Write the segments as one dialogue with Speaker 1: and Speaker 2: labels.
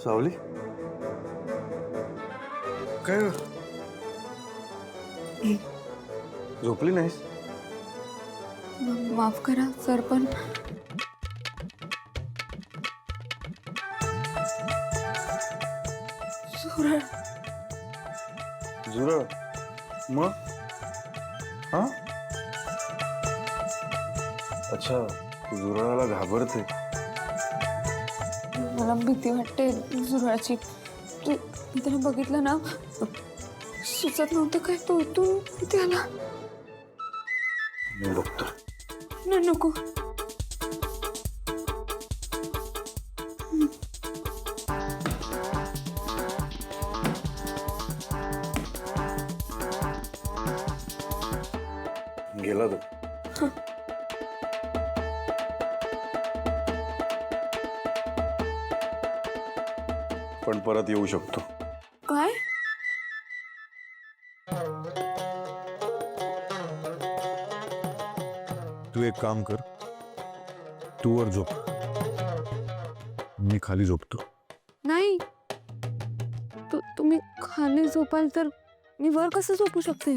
Speaker 1: सावली काय झोपली नाहीस?
Speaker 2: माफ करा सर, पण झुरळ
Speaker 1: झुरळ? मग हा अच्छा, तू झुरळाला घाबरते?
Speaker 2: मला भीती वाटते झुरळाची. तू त्याला बघितलं ना, सुचत नव्हतं काय तो तू त्याला.
Speaker 1: मी बघतो.
Speaker 2: नको.
Speaker 1: गेला तो. पण परत येऊ शकतो.
Speaker 2: काय?
Speaker 1: तू एक काम कर, तू वर झोप, मी खाली झोपतो.
Speaker 2: नाही, तुम्ही खाली झोपाल तर मी वर कसं झोपू शकते?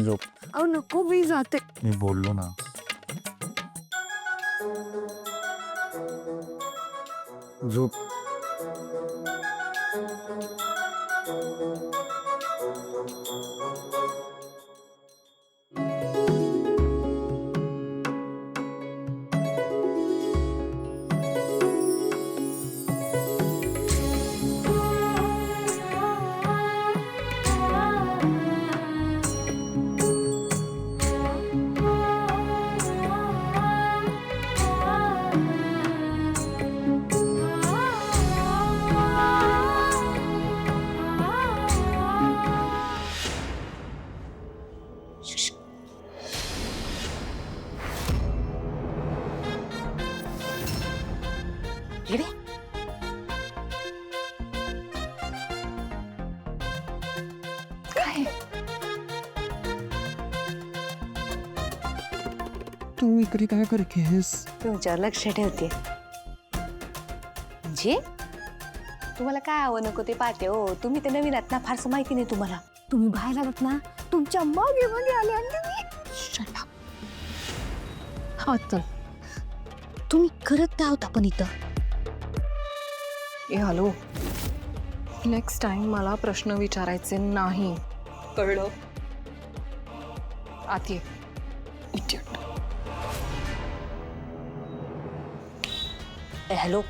Speaker 1: झोप.
Speaker 2: अहो नको, मी जाते.
Speaker 1: मी बोललो ना. झोप.
Speaker 2: काय?
Speaker 3: तू इकडे काय करतेस?
Speaker 4: तुमच्यावर लक्ष ठेवते. जे तुम्हाला काय हवं नको ते पाहते हो. तुम्ही ते नवीन आहात ना, फारसं माहिती नाही तुम्हाला.
Speaker 2: तुम्ही बाहेर आलात ना, तुमच्या मागे मागे आले आणि तुम्ही.
Speaker 4: हा चल, तुम्ही करत काय होता पण इथं?
Speaker 5: ए हॅलो, नेक्स्ट टाइम मला प्रश्न विचारायचे नाही, कळलं? आत ये. इडियट.
Speaker 4: हॅलो,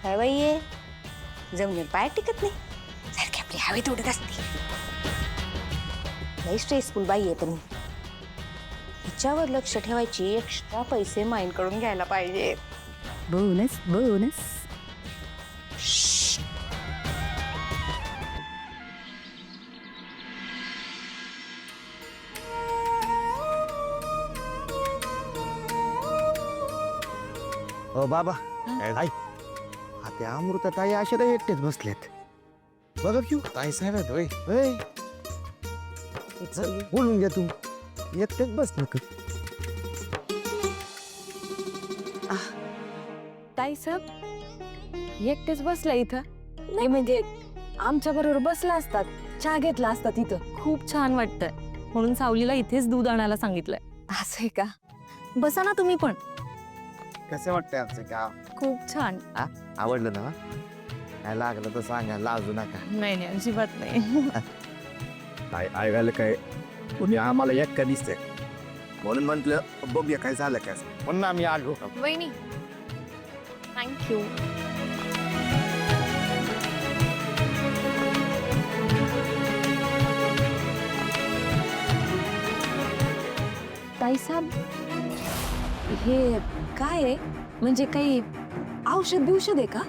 Speaker 4: काय बाई आहे, जमिनीवर पाय टिकत नाही, सारखी आपली हवेत उडत असते. लई स्ट्रेसफुल बाई आहे, पण हिच्यावर लक्ष ठेवायची एक्स्ट्रा पैसे माइंड कडून घ्यायला पाहिजे. Bonus bonus.
Speaker 3: ओ बाबा, आई आता अमृताताई अशा तर एकटेच बसलेत. बघा क्यू ताई साहेब आहेत होय. होय, चल बोलून घ्या. तू एकटेच बस नका.
Speaker 2: ताई साहेब एकटेच बसला इथं? नाही म्हणजे आमच्या बरोबर बसला असतात, चहा घेतला असता तिथं. खूप छान वाटतंय म्हणून सावलीला इथेच दूध आणायला सांगितलंय. असं आहे का? बसा ना तुम्ही पण.
Speaker 3: कसं वाटतंय आमचं गाव?
Speaker 2: खूप छान.
Speaker 3: आवडलं ना? काय लागलं तर सांगा, लाजू नका.
Speaker 2: नाही नाही, अजिबात नाही.
Speaker 3: काय ऐकायला काय कोणी आम्हाला एक का दिसतंय म्हणून म्हटलं बघूया काय झालं काय. म्हणून आम्ही आलो.
Speaker 2: वहिनी, थँक्यू. ताई साहेब, हे काय आहे? म्हणजे काही औषध आहे का?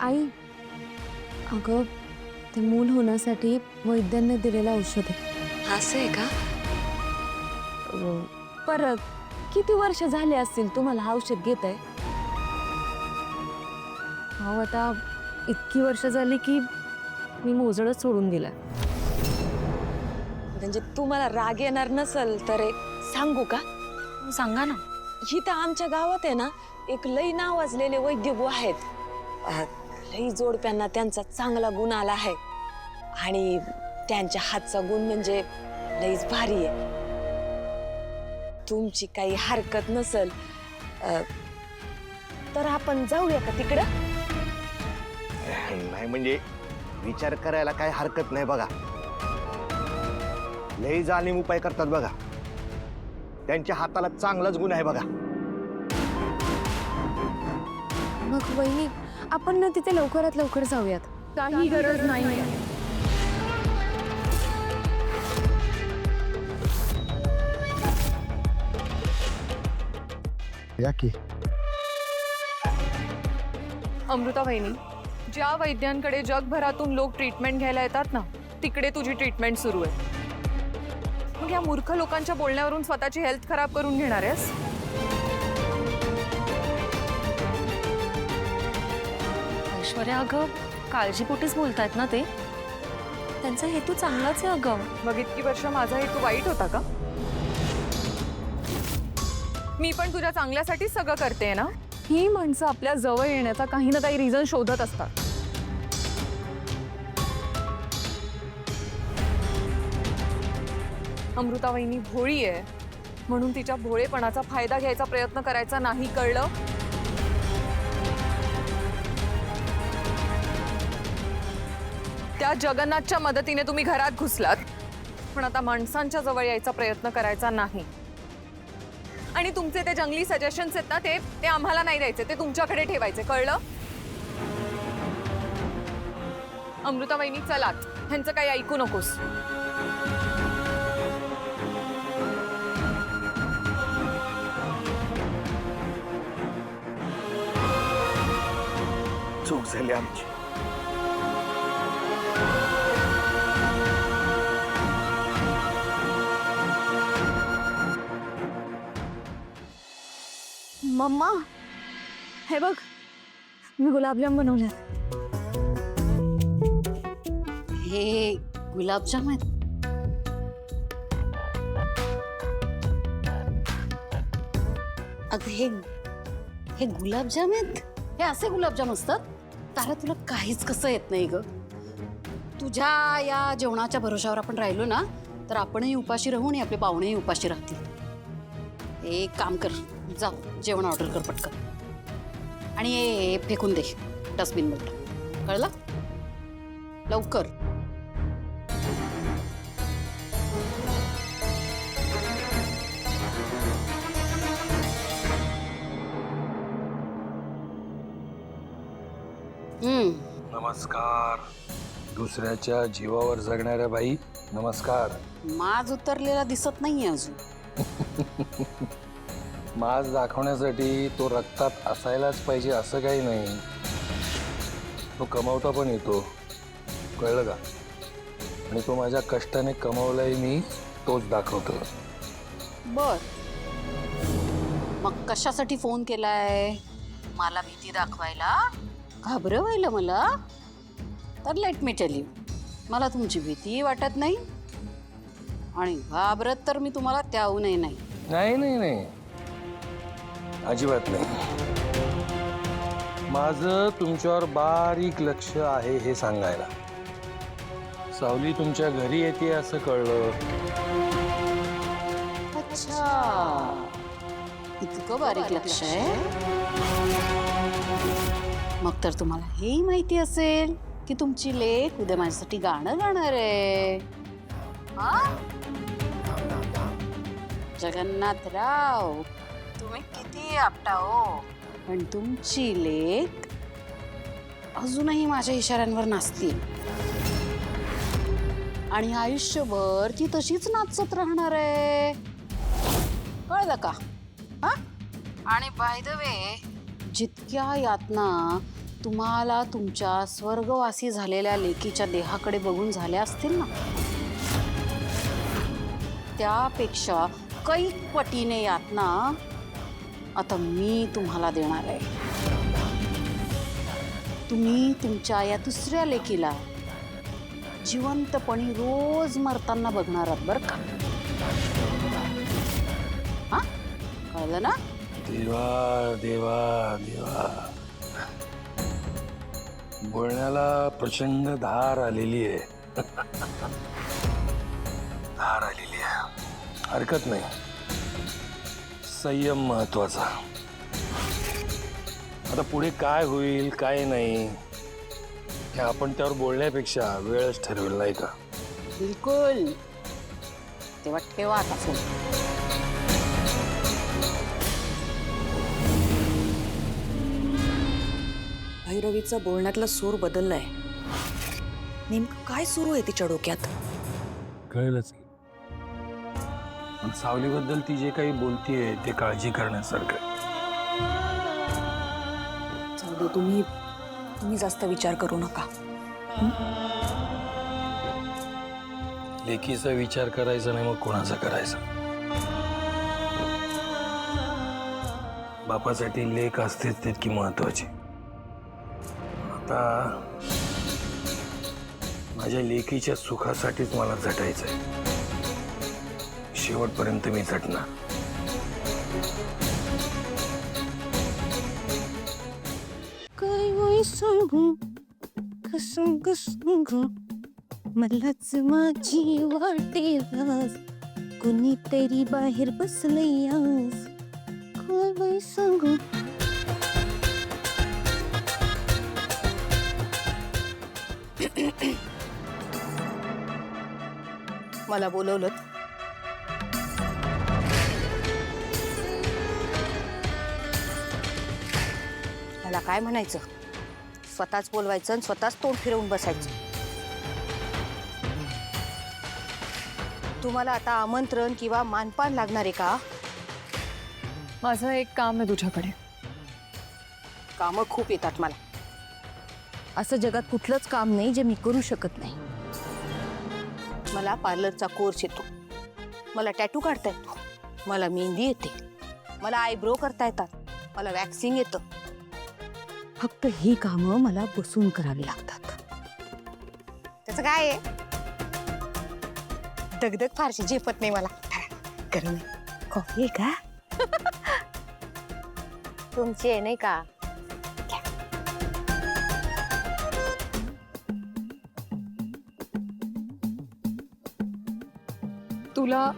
Speaker 2: आई, अगं ते मूल होण्यासाठी वैद्यांनी दिलेलं औषध आहे.
Speaker 4: असं आहे का?
Speaker 2: परत किती वर्ष झाले असतील तुम्हाला औषध घेत आहे? हो, आता इतकी वर्ष झाली की मी मोजळच सोडून दिला.
Speaker 4: म्हणजे तुम्हाला राग येणार नसल तर एक सांगू का?
Speaker 2: सांगा ना. इथं आमच्या गावात आहे ना एक लई नावाजलेले वैद्यगु आहेत. लई जोडप्यांना त्यांचा चांगला गुण आला आहे आणि त्यांच्या हातचा गुण म्हणजे लईच भारी आहे. तुमची काही हरकत नसल तर आपण जाऊया का तिकडं?
Speaker 3: नाही म्हणजे विचार करायला काय हरकत नाही बघा. लई जाणीव उपाय करतात बघा. त्यांच्या हाताला चांगलाच गुण आहे बघा.
Speaker 4: मग वहिनी आपण ना तिथे लवकरात लवकर जाऊयात.
Speaker 5: काही गरज नाही.
Speaker 3: या की.
Speaker 5: अमृता वहिनी, ज्या वैद्यांकडे जगभरातून लोक ट्रीटमेंट घ्यायला येतात ना, तिकडे तुझी ट्रीटमेंट सुरू आहे. मग या मूर्ख लोकांच्या बोलण्यावरून स्वतःची हेल्थ खराब करून घेणार आहेस?
Speaker 2: ऐश्वर्या, अगं काळजीपोटीच बोलतायत ना ते. त्यांचा हेतू चांगलाच आहे अगं.
Speaker 5: मग इतकी वर्ष माझा हेतू वाईट होता का? मी पण तुझ्या चांगल्यासाठी सगळं करते ना. ही माणसं आपल्या जवळ येण्याचा काही ना काही रिझन शोधत असतात. अमृता वहिनी भोळी आहे म्हणून तिच्या भोळेपणाचा फायदा घ्यायचा प्रयत्न करायचा नाही, कळलं? त्या जगन्नाथच्या मदतीने तुम्ही घरात घुसलात, पण आता माणसांच्या जवळ यायचा प्रयत्न करायचा नाही. आणि तुमचे ते जंगली सजेशन्स आहेत ना, ते आम्हाला नाही द्यायचे, ते तुमच्याकडे ठेवायचे, कळलं? अमृता वहिनी चलात, ह्यांचं काही ऐकू नकोस.
Speaker 3: चूक झाली आमची.
Speaker 2: मम्मा, हे बघ मी गुलाबजाम बनवले.
Speaker 4: हे गुलाबजाम आहेत. अगं हे गुलाबजाम आहेत. हे असे गुलाबजाम असतात? तारा, तुला काहीच कसं येत नाही ग. तुझ्या या जेवणाच्या भरोशावर आपण राहिलो ना तर आपणही उपाशी राहू आणि आपले पाहुणेही उपाशी राहतील. एक काम कर, जा जेवण ऑर्डर कर पटकन आणि हे फेकून दे डस्टबिनवर, कळलं? लवकर.
Speaker 6: नमस्कार. दुसऱ्याच्या जीवावर जगणाऱ्या बाई, नमस्कार.
Speaker 4: माज उतरलेला दिसत नाहीये अजून.
Speaker 6: माज दाखवण्यासाठी तो रक्तात असायलाच पाहिजे असं काही नाही. तो कमावता पण येतो, कळलं का? आणि तो माझ्या कष्टाने कमावलाय मी, तोच दाखवतो.
Speaker 4: बर, मग कशासाठी फोन केलाय? मला भीती दाखवायला? घाबरवायला मला? तर लेट मी टेल यू, मला तुमची भीती वाटत नाही आणि घाबरत तर मी तुम्हाला त्याहूनही नाही.
Speaker 6: नाही नाही नाही, अजिबात नाही. माझं तुमच्यावर बारीक लक्ष आहे हे सांगायला. सावली तुमच्या घरी येते असं कळलं.
Speaker 4: अच्छा, इतकं बारीक लक्ष आहे? मग तर तुम्हाला हेही माहिती असेल की तुमची लेक उद्या माझ्यासाठी गाणं गाणार आहे. जगन्नाथराव, तुम्ही किती आपटा हो, पण तुमची लेक अजूनही माझ्या इशाऱ्यांवर नाचते आणि आयुष्यभर ती तशीच नाचत राहणार आहे, कळलं का? हा, आणि बाय द वे, जितक्या यातना तुम्हाला तुमच्या स्वर्गवासी झालेल्या लेकीच्या देहाकडे बघून झाल्या असतील ना, त्यापेक्षा कैक पटीने यातना आता मी तुम्हाला देणार आहे. तुम्ही तुमच्या या दुसऱ्या लेकीला जिवंतपणी रोज मरताना बघणार आहात बरं का? हा, कळलं ना?
Speaker 6: देवा देवा देवा, बोलण्याला प्रचंड धार आलेली आहे. धार आलेली आहे, हरकत नाही. संयम महत्वाचा. आता पुढे काय होईल काय नाही हे आपण त्यावर बोलण्यापेक्षा वेळच ठरवेल, नाही का?
Speaker 4: बिलकुल. तेव्हा ठेवा आता फोन.
Speaker 7: भैरवीचा बोलण्यातला सूर बदललाय. नेमकं काय सुरू आहे तिच्या डोक्यात?
Speaker 6: कळलंच. पण सावलीबद्दल ती जे काही बोलतीये ते काळजी करण्यासारखं आहे.
Speaker 7: जाऊ दे, तुम्ही जास्त विचार करू नका.
Speaker 6: लेकीचा विचार करायचा नाही, मग कोणाचा करायचा? बापासाठी लेक असतेच तितकी महत्वाची. आता माझ्या लेकीच्या सुखासाठीच मला झटायचंय. शेवटपर्यंत मी झटणार.
Speaker 8: काय सांगू कसं सांगू मलाच माझी वाटे राज कुणीतरी बाहेर बसलंय आज. काय सांगू.
Speaker 4: मला बोलवलं.
Speaker 8: मला काय म्हणायचं, स्वतःच बोलवायचं आणि स्वतःच तोंड फिरवून बसायचं. तुम्हाला आता आमंत्रण किंवा मानपान लागणार आहे का?
Speaker 5: माझं एक काम आहे तुझ्याकडे.
Speaker 8: कामं खूप येतात मला. असं जगात कुठलंच काम नाही जे मी करू शकत नाही. मला पार्लरचा कोर्स येतो, मला टॅटू काढता येतो, मला मेहंदी येते, मला आयब्रो करता येतात, मला वॅक्सिंग येतं. फक्त ही कामं मला बसून करावी लागतात. त्याचं काय आहे, दगदग फारशी झेपत नाही मला. गरम कॉफी आहे का? तुमची आहे नाही का?
Speaker 5: तुला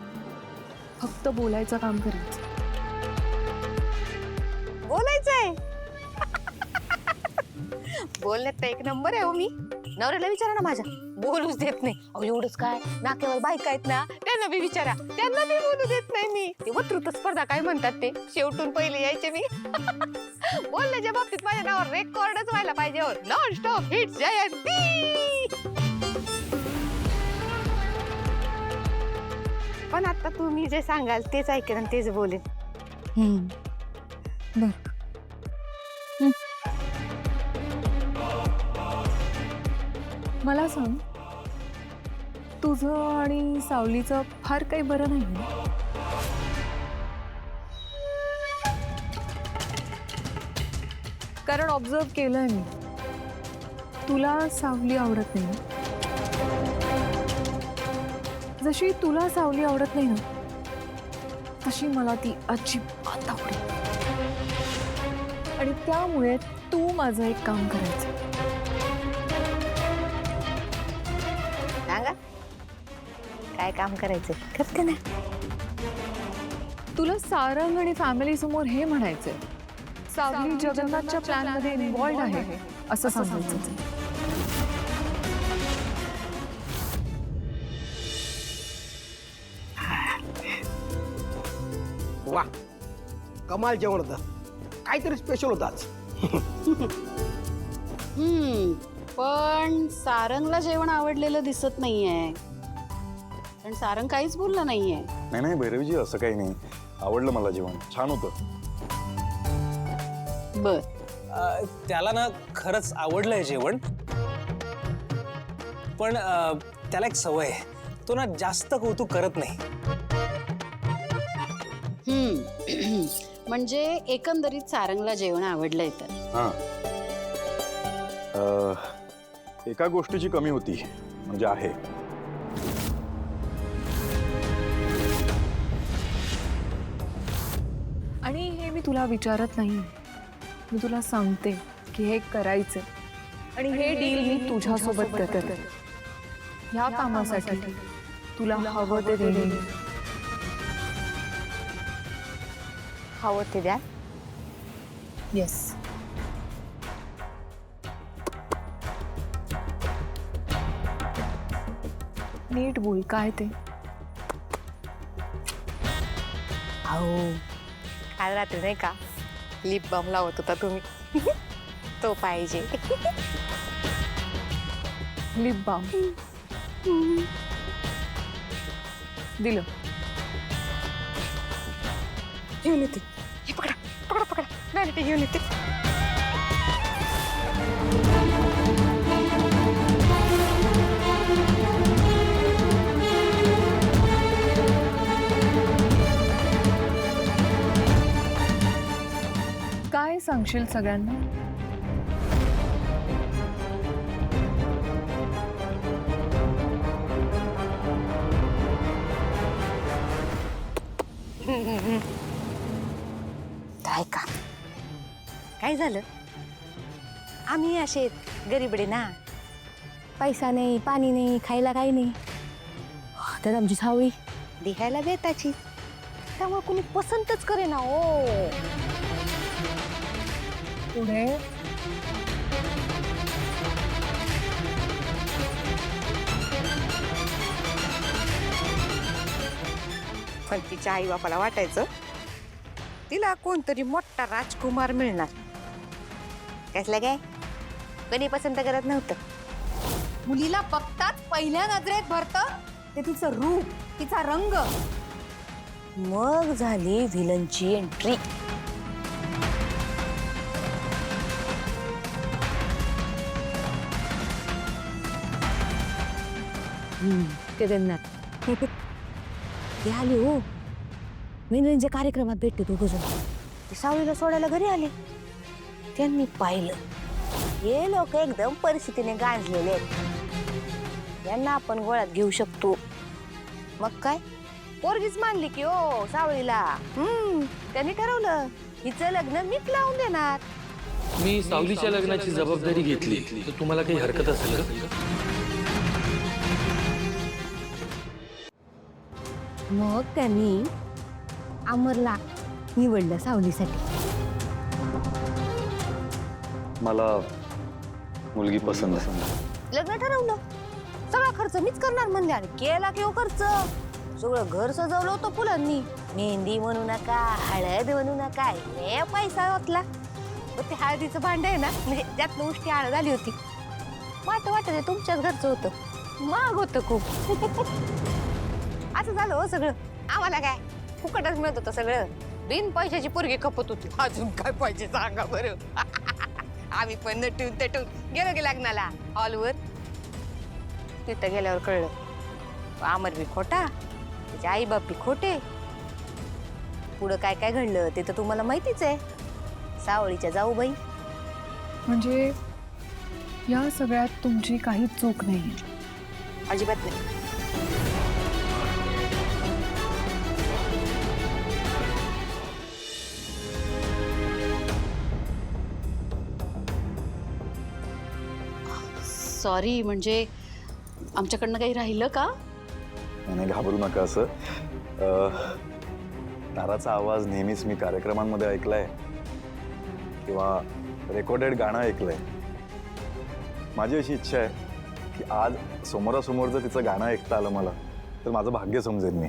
Speaker 5: फक्त बोलायचं काम करायचं.
Speaker 8: बोलायचंय? बोलण्यात तर एक नंबर आहे हो मी. नवऱ्याला विचारा ना माझ्या, बोलूच देत नाही. अहो एवढंच काय, नाक्यावर बायका आहेत ना त्यांना बी विचारा, त्यांना बी बोलू देत नाही मी. ते वक्तृत्व स्पर्धा काय म्हणतात ते, शेवटून पहिले यायचे मी. बोलण्याच्या बाबतीत माझ्या नावावर रेकॉर्डच व्हायला पाहिजे. नॉन स्टॉप हिट्स जयंती. पण आता तुम्ही जे सांगाल तेच ऐकेन आणि तेच बोलेन.
Speaker 5: मला सांग, तुझं आणि सावलीचं फार काही बरं नाही ना? कारण ऑब्झर्व केलंय मी, तुला सावली आवडत नाही ना? जशी तुला सावली आवडत नाही ना, तशी मला ती अजिबात आवडत. आणि त्यामुळे तू माझं एक काम करायचं.
Speaker 8: सांगा काय काम करायचं, करते ना.
Speaker 5: तुला सारंग आणि फॅमिली समोर हे म्हणायचंय, सावली जगन्नाथच्या प्लॅन मध्ये इन्व्हॉल्ड आहे असं सांगायचं.
Speaker 9: वा, कमाल जेवण होतं. काहीतरी स्पेशल होतं आज.
Speaker 4: पण सारंगला जेवण आवडलेलं दिसत नाहीये. पण सारंग काहीच बोलला नाहीये.
Speaker 1: नाही नाही भैरवीजी, असं काही नाही. आवडलं मला जेवण, छान होतं.
Speaker 4: बर.
Speaker 10: त्याला ना खरंच आवडलंय जेवण, पण त्याला एक सवय आहे, तो ना जास्त कौतुक करत नाही.
Speaker 4: म्हणजे एकंदरीत सारंगला जेवण आवडलंय तर.
Speaker 1: हां, एका गोष्टीची कमी होती, म्हणजे आहे.
Speaker 5: आणि हे मी तुला विचारत नाही, मी तुला सांगते की हे करायचं आणि हे डील मी तुझ्यासोबत करते. ह्या कामासाठी तुला हवं ते देणे.
Speaker 8: हवं ते द्या.
Speaker 5: येस. नीट बोल, काय ते?
Speaker 8: अहो काल रात्री नाही का लिप बाम लावत होता तुम्ही, तो पाहिजे.
Speaker 5: लिप बाम दिलं.
Speaker 8: घेऊन येते. हे पकडा पकडा पकडा, व्हॅनिटी घेऊन येते.
Speaker 5: काय सांगशील सगळ्यांना?
Speaker 8: ऐका, काय झालं? आम्ही असे गरीबडे ना, पैसा नाही, पाणी नाही, खायला काही नाही. तर आमची सावळी दिखायला बेताची, त्यामुळे कोणी पसंतच करे ना. ओ
Speaker 5: पुढे
Speaker 8: पण तिच्या आई बापाला वाटायचं तिला कोणतरी मोठा राजकुमार मिळणार. कसलं काय कधी पसंत करत नव्हतं.
Speaker 4: मुलीला बघताच पहिल्या नजरेत भरतं ते तिचं रूप, तिचा रंग.
Speaker 8: मग झाली व्हिलनची एंट्री. केदारनाथ ते आले हो. विनोदींच्या कार्यक्रमात भेटते दोघं जण. ते सावळीला सोडायला घरी आले. त्यांनी पाहिलं हे लोक एकदम परिस्थितीने गांजलेले आहेत, यांना आपण गोळ्यात घेऊ शकतो. मग काय पोरगीच मानली की ओ सावळीला. त्यांनी ठरवलं हिचं लग्न मीच लावून देणार.
Speaker 6: मी सावलीच्या लग्नाची जबाबदारी घेतली तर तुम्हाला काही हरकत असेल का?
Speaker 8: मग त्यांनी अमरला निवडलं सावलीसाठी.
Speaker 1: मला मुलगी पसंत आहे.
Speaker 8: लग्न ठरवलं, सगळा खर्च मीच करणार म्हणले. आणि केला की खर्च, सगळं घर सजवलं होतं फुलांनी. मेहंदी म्हणू नका, हळद म्हणू नका, हे पैसा वाचला. ते हळदीचं भांड आहे ना, म्हणजे त्यात उष्टी हळद आली होती. वाटत तुमच्याच घरचं होतं, महाग होतं खूप. असं झालं हो सगळं. आम्हाला काय फुकटच मिळत होतं सगळं. बिन पैशाची पोरगी खपत होती. अजून काय पाहिजे सांगा बरं. आम्ही पण नटून तटून गेलो की लग्नाला हॉलवर. तिथं गेल्यावर कळलं अमर बी खोटा, त्याचे आई बाप बी खोटे. पुढं काय काय घडलं ते तर तुम्हाला माहितीच आहे. सावळीच्या जाऊबाई.
Speaker 5: म्हणजे या सगळ्यात तुमची काही चूक नाही.
Speaker 8: अजिबात नाही.
Speaker 4: सॉरी, म्हणजे आमच्याकडनं काही राहिलं का?
Speaker 1: नाही घाबरू नका. असं ताराचा आवाज नेहमीच मी कार्यक्रमांमध्ये ऐकलाय किंवा रेकॉर्डेड गाणं ऐकलंय. माझी अशी इच्छा आहे की आज समोरासमोर जर तिचं गाणं ऐकता आलं मला तर माझं भाग्य समजेल मी.